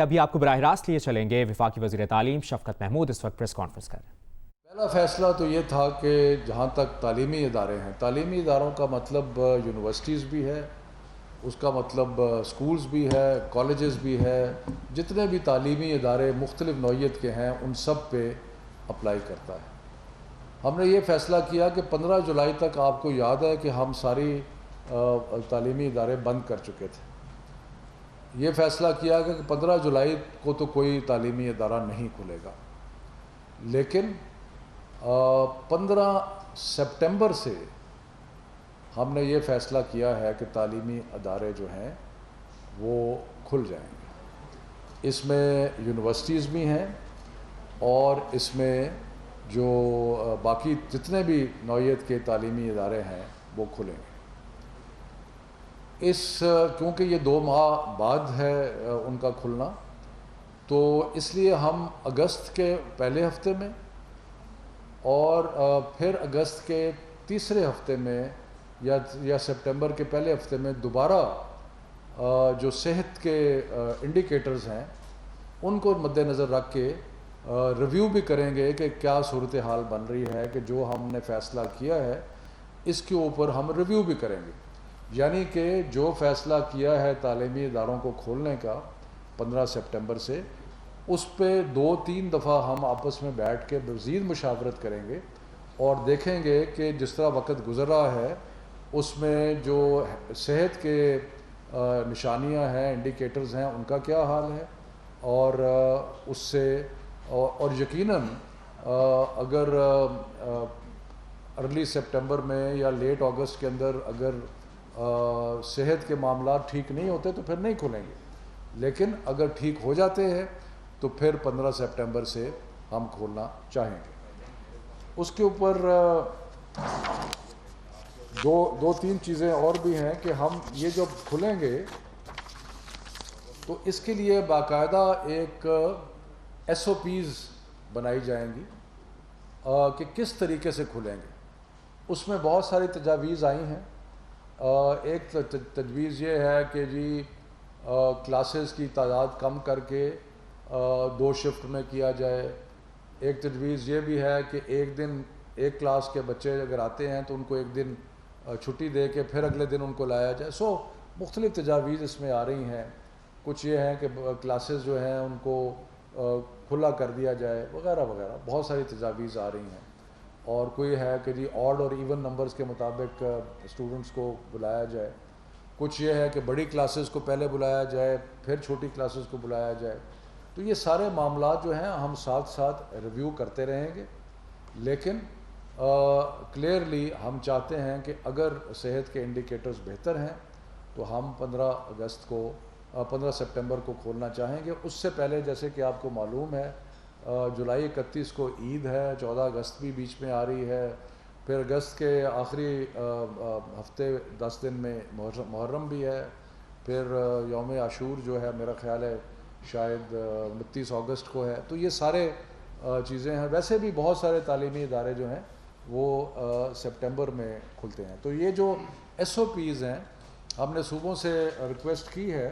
ابھی آپ کو براہ راست لیے چلیں گے وفاقی وزیر تعلیم شفقت محمود اس وقت پریس کانفرنس کر رہے ہیں۔ پہلا فیصلہ تو یہ تھا کہ جہاں تک تعلیمی ادارے ہیں، تعلیمی اداروں کا مطلب یونیورسٹیز بھی ہے، اس کا مطلب سکولز بھی ہے، کالجز بھی ہے، جتنے بھی تعلیمی ادارے مختلف نوعیت کے ہیں ان سب پہ اپلائی کرتا ہے۔ ہم نے یہ فیصلہ کیا کہ 15 جولائی تک آپ کو یاد ہے کہ ہم ساری تعلیمی ادارے بند کر چکے تھے۔ یہ فیصلہ کیا کہ 15 جولائی کو تو کوئی تعلیمی ادارہ نہیں کھلے گا، لیکن 15 سپٹمبر سے ہم نے یہ فیصلہ کیا ہے کہ تعلیمی ادارے جو ہیں وہ کھل جائیں گے۔ اس میں یونیورسٹیز بھی ہیں اور اس میں جو باقی جتنے بھی نوعیت کے تعلیمی ادارے ہیں وہ کھلیں گے۔ کیونکہ یہ 2 ماہ بعد ہے ان کا کھلنا، تو اس لیے ہم اگست کے پہلے ہفتے میں اور پھر اگست کے تیسرے ہفتے میں یا سپٹمبر کے پہلے ہفتے میں دوبارہ جو صحت کے انڈیکیٹرز ہیں ان کو مد نظر رکھ کے ریویو بھی کریں گے کہ کیا صورتحال بن رہی ہے، کہ جو ہم نے فیصلہ کیا ہے اس کے اوپر ہم ریویو بھی کریں گے۔ یعنی کہ جو فیصلہ کیا ہے تعلیمی اداروں کو کھولنے کا 15 سپٹمبر سے، اس پہ 2-3 دفعہ ہم آپس میں بیٹھ کے مزید مشاورت کریں گے اور دیکھیں گے کہ جس طرح وقت گزر رہا ہے اس میں جو صحت کے نشانیاں ہیں، انڈیکیٹرز ہیں، ان کا کیا حال ہے، اور اس سے اور یقیناً اگر ارلی سپٹمبر میں یا لیٹ اگست کے اندر اگر صحت کے معاملات ٹھیک نہیں ہوتے تو پھر نہیں کھلیں گے، لیکن اگر ٹھیک ہو جاتے ہیں تو پھر 15 سپٹمبر سے ہم کھولنا چاہیں گے۔ اس کے اوپر 2-3 چیزیں اور بھی ہیں کہ ہم یہ جب کھلیں گے تو اس کے لیے باقاعدہ ایک SOPs بنائی جائیں گی کہ کس طریقے سے کھلیں گے۔ اس میں بہت ساری تجاویز آئی ہیں۔ ایک تجویز یہ ہے کہ جی کلاسز کی تعداد کم کر کے 2 شفٹ میں کیا جائے۔ ایک تجویز یہ بھی ہے کہ ایک دن ایک کلاس کے بچے اگر آتے ہیں تو ان کو ایک دن چھٹی دے کے پھر اگلے دن ان کو لایا جائے۔ مختلف تجاویز اس میں آ رہی ہیں۔ کچھ یہ ہیں کہ کلاسز جو ہیں ان کو کھلا کر دیا جائے وغیرہ وغیرہ، بہت ساری تجاویز آ رہی ہیں۔ اور کوئی ہے کہ جی آڈ اور ایون نمبرز کے مطابق اسٹوڈنٹس کو بلایا جائے۔ کچھ یہ ہے کہ بڑی کلاسز کو پہلے بلایا جائے پھر چھوٹی کلاسز کو بلایا جائے۔ تو یہ سارے معاملات جو ہیں ہم ساتھ ساتھ ریویو کرتے رہیں گے، لیکن کلیئرلی ہم چاہتے ہیں کہ اگر صحت کے انڈیکیٹرز بہتر ہیں تو ہم 15 سپٹمبر کو کھولنا چاہیں گے۔ اس سے پہلے جیسے کہ آپ کو معلوم ہے جولائی 31 کو عید ہے، 14 اگست بھی بیچ میں آ رہی ہے، پھر اگست کے آخری ہفتے 10 دن میں محرم بھی ہے، پھر یوم عاشور جو ہے میرا خیال ہے شاید 29 اگست کو ہے۔ تو یہ سارے چیزیں ہیں۔ ویسے بھی بہت سارے تعلیمی ادارے جو ہیں وہ سپٹمبر میں کھلتے ہیں۔ تو یہ جو SOPs ہیں ہم نے صوبوں سے ریکویسٹ کی ہے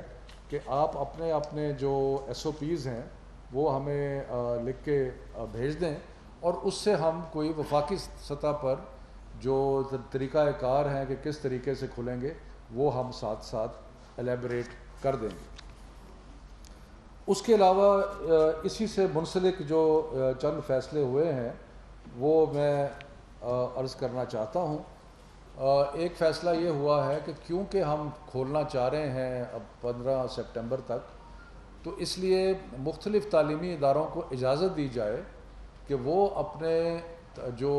کہ آپ اپنے جو SOPs ہیں وہ ہمیں لکھ کے بھیج دیں، اور اس سے ہم کوئی وفاقی سطح پر جو طریقہ کار ہیں کہ کس طریقے سے کھلیں گے وہ ہم ساتھ ساتھ ایلیبریٹ کر دیں گے۔ اس کے علاوہ اسی سے منسلک جو چند فیصلے ہوئے ہیں وہ میں عرض کرنا چاہتا ہوں۔ ایک فیصلہ یہ ہوا ہے کہ کیونکہ ہم کھولنا چاہ رہے ہیں اب 15 سپٹمبر تک، تو اس لیے مختلف تعلیمی اداروں کو اجازت دی جائے کہ وہ اپنے جو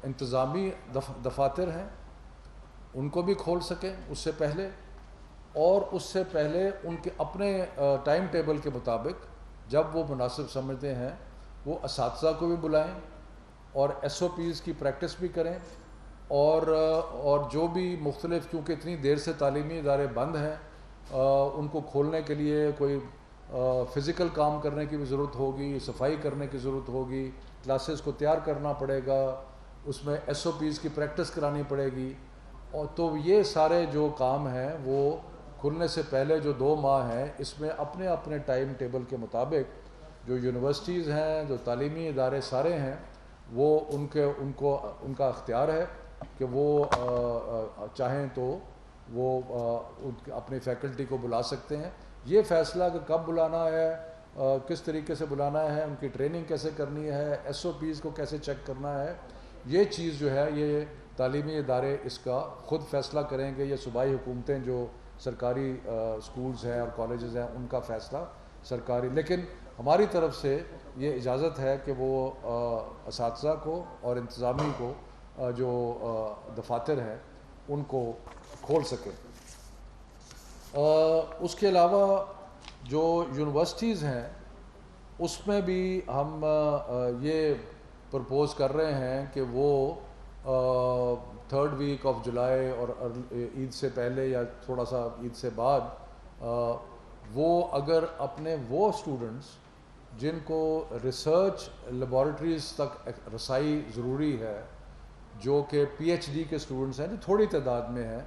انتظامی دفاتر ہیں ان کو بھی کھول سکیں اس سے پہلے، اور اس سے پہلے ان کے اپنے ٹائم ٹیبل کے مطابق جب وہ مناسب سمجھتے ہیں وہ اساتذہ کو بھی بلائیں اور SOPs کی پریکٹس بھی کریں، اور جو بھی مختلف، کیونکہ اتنی دیر سے تعلیمی ادارے بند ہیں ان کو کھولنے کے لیے کوئی فزیکل کام کرنے کی بھی ضرورت ہوگی، صفائی کرنے کی ضرورت ہوگی، کلاسز کو تیار کرنا پڑے گا، اس میں SOPs کی پریکٹس کرانی پڑے گی، اور تو یہ سارے جو کام ہیں وہ کھلنے سے پہلے جو 2 ماہ ہیں اس میں اپنے اپنے ٹائم ٹیبل کے مطابق جو یونیورسٹیز ہیں، جو تعلیمی ادارے سارے ہیں، وہ ان کا اختیار ہے کہ وہ چاہیں تو وہ اپنی فیکلٹی کو بلا سکتے ہیں. یہ فیصلہ کہ کب بلانا ہے، کس طریقے سے بلانا ہے، ان کی ٹریننگ کیسے کرنی ہے، ایس او پیز کو کیسے چیک کرنا ہے، یہ چیز جو ہے یہ تعلیمی ادارے اس کا خود فیصلہ کریں گے. یہ صوبائی حکومتیں جو سرکاری سکولز ہیں اور کالجز ہیں ان کا فیصلہ سرکاری، لیکن ہماری طرف سے یہ اجازت ہے کہ وہ اساتذہ کو اور انتظامی کو جو دفاتر ہیں ان کو کھول سکیں. اس کے علاوہ جو یونیورسٹیز ہیں اس میں بھی ہم یہ پرپوز کر رہے ہیں کہ وہ 3rd ویک آف جولائی اور عید سے پہلے یا تھوڑا سا عید سے بعد وہ اگر اپنے وہ اسٹوڈنٹس جن کو ریسرچ لیبارٹریز تک رسائی ضروری ہے، جو کہ پی ایچ ڈی کے اسٹوڈنٹس ہیں جو تھوڑی تعداد میں ہیں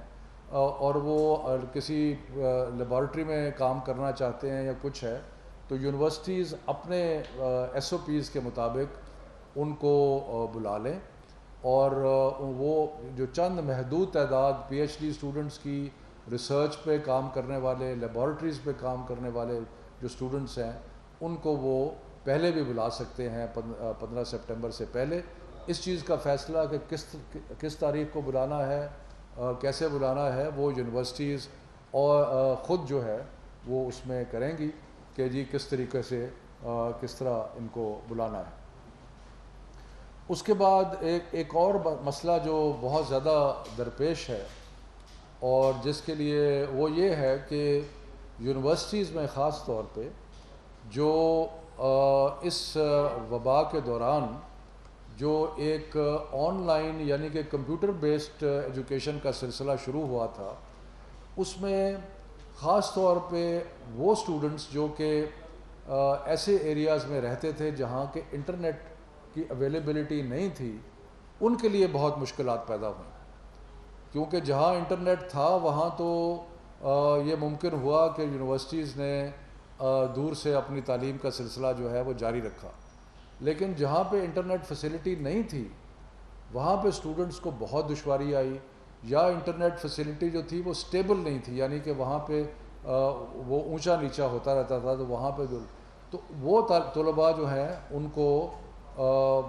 اور وہ کسی لیبارٹری میں کام کرنا چاہتے ہیں یا کچھ ہے، تو یونیورسٹیز اپنے ایس او پیز کے مطابق ان کو بلا لیں اور وہ جو چند محدود تعداد پی ایچ ڈی اسٹوڈنٹس کی ریسرچ پہ کام کرنے والے، لیبارٹریز پہ کام کرنے والے جو اسٹوڈنٹس ہیں ان کو وہ پہلے بھی بلا سکتے ہیں 15 سپٹمبر سے پہلے. اس چیز کا فیصلہ کہ کس تاریخ کو بلانا ہے، کیسے بلانا ہے، وہ یونیورسٹیز اور خود جو ہے وہ اس میں کریں گی کہ جی کس طریقے سے کس طرح ان کو بلانا ہے. اس کے بعد ایک اور مسئلہ جو بہت زیادہ درپیش ہے اور جس کے لیے وہ یہ ہے کہ یونیورسٹیز میں خاص طور پہ جو اس وبا کے دوران جو ایک آن لائن یعنی کہ کمپیوٹر بیسڈ ایجوکیشن کا سلسلہ شروع ہوا تھا، اس میں خاص طور پہ وہ اسٹوڈنٹس جو کہ ایسے ایریاز میں رہتے تھے جہاں کہ انٹرنیٹ کی اویلیبلٹی نہیں تھی، ان کے لیے بہت مشکلات پیدا ہوئیں. کیونکہ جہاں انٹرنیٹ تھا وہاں تو یہ ممکن ہوا کہ یونیورسٹیز نے دور سے اپنی تعلیم کا سلسلہ جو ہے وہ جاری رکھا، لیکن جہاں پہ انٹرنیٹ فیسلٹی نہیں تھی وہاں پہ اسٹوڈنٹس کو بہت دشواری آئی، یا انٹرنیٹ فیسلٹی جو تھی وہ سٹیبل نہیں تھی، یعنی کہ وہاں پہ وہ اونچا نیچا ہوتا رہتا تھا، تو وہاں پہ تو وہ طلباء جو ہیں ان کو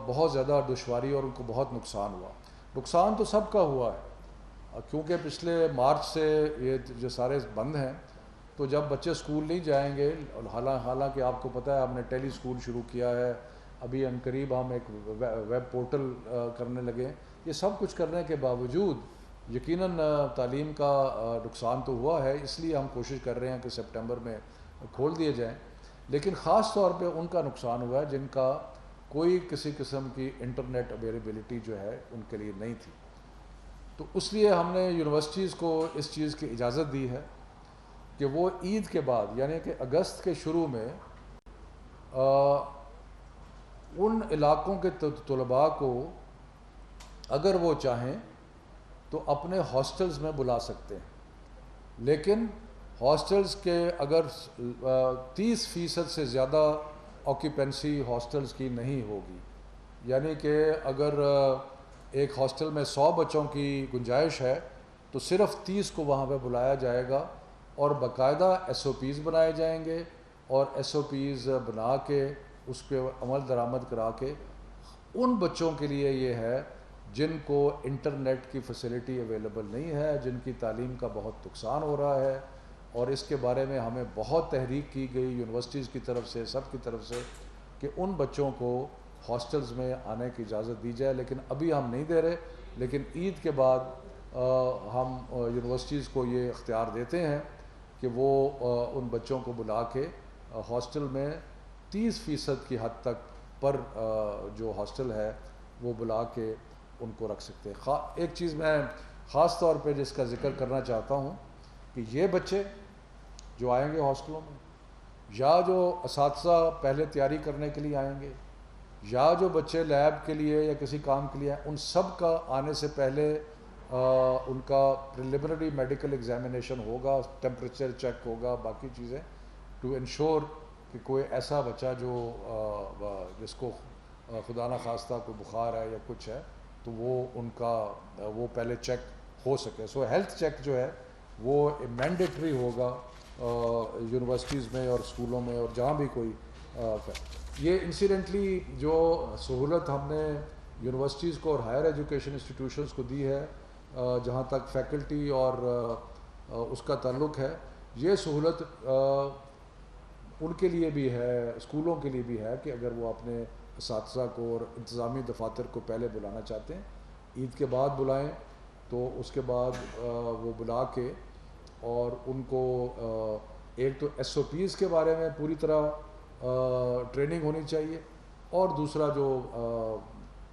بہت زیادہ دشواری اور ان کو بہت نقصان ہوا. نقصان تو سب کا ہوا ہے کیونکہ پچھلے مارچ سے یہ جو سارے بند ہیں، تو جب بچے اسکول نہیں جائیں گے، حالانکہ آپ کو پتہ ہے ہم نے ٹیلی اسکول شروع کیا ہے، ابھی عنقریب ہم ایک ویب پورٹل کرنے لگے، یہ سب کچھ کرنے کے باوجود یقیناً تعلیم کا نقصان تو ہوا ہے. اس لیے ہم کوشش کر رہے ہیں کہ سپٹمبر میں کھول دیے جائیں، لیکن خاص طور پہ ان کا نقصان ہوا ہے جن کا کوئی کسی قسم کی انٹرنیٹ اویلیبلٹی جو ہے ان کے لیے نہیں تھی. تو اس لیے ہم نے یونیورسٹیز کو اس چیز کی اجازت دی ہے کہ وہ عید کے بعد یعنی کہ اگست کے شروع میں ان علاقوں کے طلباء کو اگر وہ چاہیں تو اپنے ہاسٹلز میں بلا سکتے ہیں، لیکن ہاسٹلز کے اگر 30% سے زیادہ آکیپنسی ہاسٹلز کی نہیں ہوگی، یعنی کہ اگر ایک ہاسٹل میں 100 بچوں کی گنجائش ہے تو صرف 30 کو وہاں پہ بلایا جائے گا اور باقاعدہ ایس او پیز بنائے جائیں گے اور ایس او پیز بنا کے اس پہ عمل درآمد کرا کے ان بچوں کے لیے یہ ہے جن کو انٹرنیٹ کی فیسلٹی اویلیبل نہیں ہے، جن کی تعلیم کا بہت نقصان ہو رہا ہے. اور اس کے بارے میں ہمیں بہت تحریک کی گئی یونیورسٹیز کی طرف سے، سب کی طرف سے، کہ ان بچوں کو ہاسٹلز میں آنے کی اجازت دی جائے. لیکن ابھی ہم نہیں دے رہے، لیکن عید کے بعد ہم یونیورسٹیز کو یہ اختیار دیتے ہیں کہ وہ ان بچوں کو بلا کے ہاسٹل میں 30% کی حد تک پر جو ہاسٹل ہے وہ بلا کے ان کو رکھ سکتے ہیں. ایک چیز میں خاص طور پہ جس کا ذکر کرنا چاہتا ہوں کہ یہ بچے جو آئیں گے ہاسٹلوں میں، یا جو اساتذہ پہلے تیاری کرنے کے لیے آئیں گے، یا جو بچے لیب کے لیے یا کسی کام کے لیے آئیں، ان سب کا آنے سے پہلے ان کا پریلیمنری میڈیکل ایگزامینیشن ہوگا، ٹیمپریچر چیک ہوگا، باقی چیزیں ٹو انشور کہ کوئی ایسا بچہ جو جس کو خدا نخواستہ کوئی بخار ہے یا کچھ ہے تو وہ ان کا وہ پہلے چیک ہو سکے. سو ہیلتھ چیک جو ہے وہ مینڈیٹری ہوگا یونیورسٹیز میں اور اسکولوں میں اور جہاں بھی کوئی یہ انسیڈنٹلی جو سہولت ہم نے یونیورسٹیز کو اور ہائر ایجوکیشن انسٹیٹیوشنز کو دی ہے جہاں تک فیکلٹی اور اس کا تعلق ہے، یہ سہولت ان کے لیے بھی ہے، اسکولوں کے لیے بھی ہے کہ اگر وہ اپنے اساتذہ کو اور انتظامی دفاتر کو پہلے بلانا چاہتے ہیں، عید کے بعد بلائیں، تو اس کے بعد وہ بلا کے اور ان کو ایک تو ایس او پیز کے بارے میں پوری طرح ٹریننگ ہونی چاہیے، اور دوسرا جو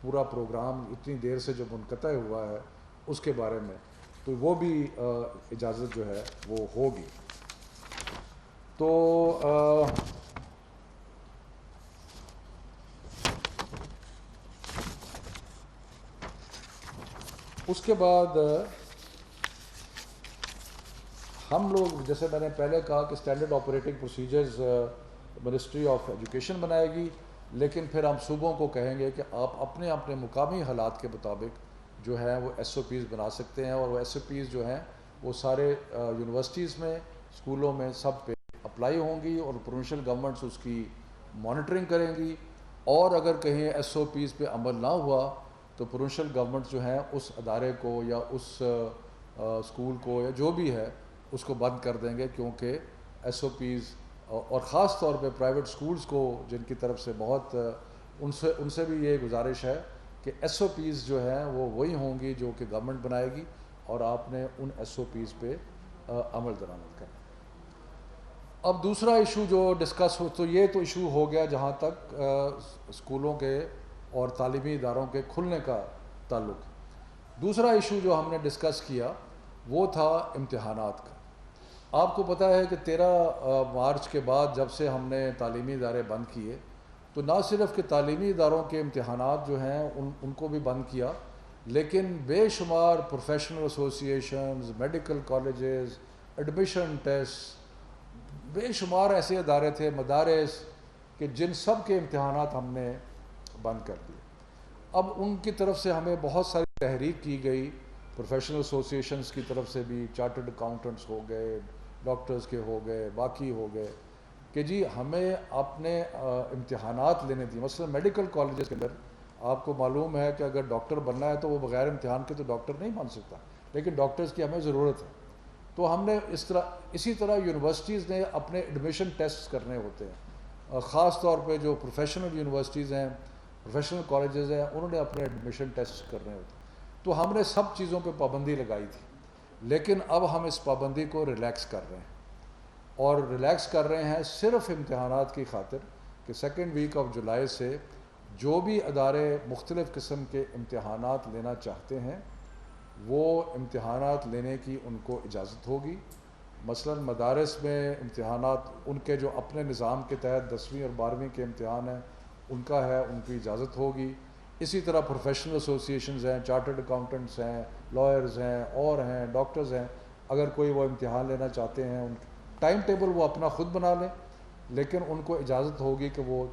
پورا پروگرام اتنی دیر سے جو منقطع ہوا ہے اس کے بارے میں تو وہ بھی اجازت جو ہے وہ ہوگی. تو اس کے بعد ہم لوگ جیسے میں نے پہلے کہا کہ standard operating procedures ministry of education بنائے گی، لیکن پھر ہم صوبوں کو کہیں گے کہ آپ اپنے اپنے مقامی حالات کے مطابق جو ہیں وہ ایس او پیز بنا سکتے ہیں، اور وہ ایس او پیز جو ہیں وہ سارے یونیورسٹیز میں، اسکولوں میں سب پہ اپلائی ہوں گی، اور پروونشل گورنمنٹس اس کی مانیٹرنگ کریں گی. اور اگر کہیں ایس او پیز پہ عمل نہ ہوا تو پروونشل گورنمنٹس جو ہیں اس ادارے کو یا اس اسکول کو یا جو بھی ہے اس کو بند کر دیں گے، کیونکہ ایس او پیز اور خاص طور پہ پرائیویٹ اسکولز کو جن کی طرف سے بہت ان سے بھی یہ گزارش ہے کہ ایس او پیز جو ہیں وہ وہی ہوں گی جو کہ گورنمنٹ بنائے گی، اور آپ نے ان ایس او پیز پہ عمل درآمد کرنا. اب دوسرا ایشو جو ڈسکس ہو تو یہ تو ایشو ہو گیا جہاں تک اسکولوں کے اور تعلیمی اداروں کے کھلنے کا تعلق. دوسرا ایشو جو ہم نے ڈسکس کیا وہ تھا امتحانات کا. آپ کو پتہ ہے کہ 13 مارچ کے بعد جب سے ہم نے تعلیمی ادارے بند کیے تو نہ صرف کہ تعلیمی اداروں کے امتحانات جو ہیں ان کو بھی بند کیا، لیکن بے شمار پروفیشنل ایسوسی ایشنز، میڈیکل کالجز، ایڈمیشن ٹیسٹ، بے شمار ایسے ادارے تھے، مدارس، کہ جن سب کے امتحانات ہم نے بند کر دیے. اب ان کی طرف سے ہمیں بہت ساری تحریک کی گئی، پروفیشنل ایسوسی ایشنز کی طرف سے بھی، چارٹرڈ اکاؤنٹنٹس ہو گئے، ڈاکٹرز کے ہو گئے، باقی ہو گئے، کہ جی ہمیں اپنے امتحانات لینے دیں. مثلا میڈیکل کالجز کے اندر آپ کو معلوم ہے کہ اگر ڈاکٹر بننا ہے تو وہ بغیر امتحان کے تو ڈاکٹر نہیں بن سکتا، لیکن ڈاکٹرز کی ہمیں ضرورت ہے. تو ہم نے اسی طرح یونیورسٹیز نے اپنے ایڈمیشن ٹیسٹ کرنے ہوتے ہیں، خاص طور پہ جو پروفیشنل یونیورسٹیز ہیں، پروفیشنل کالجز ہیں، انہوں نے اپنے ایڈمیشن ٹیسٹ کرنے ہوتے ہیں. تو ہم نے سب چیزوں پہ پابندی لگائی تھی، لیکن اب ہم اس پابندی کو ریلیکس کر رہے ہیں، اور ریلیکس کر رہے ہیں صرف امتحانات کی خاطر کہ 2 ویک آف جولائی سے جو بھی ادارے مختلف قسم کے امتحانات لینا چاہتے ہیں وہ امتحانات لینے کی ان کو اجازت ہوگی. مثلا مدارس میں امتحانات ان کے جو اپنے نظام کے تحت 10ویں اور 12ویں کے امتحان ہیں ان کا ہے، ان کی اجازت ہوگی. اسی طرح پروفیشنل ایسوسی ایشنز ہیں، چارٹرڈ اکاؤنٹنٹس ہیں، لائرز ہیں، اور ہیں، ڈاکٹرز ہیں، اگر کوئی وہ امتحان لینا چاہتے ہیں ٹائم ٹیبل وہ اپنا خود بنا لیں، لیکن ان کو اجازت ہوگی کہ وہ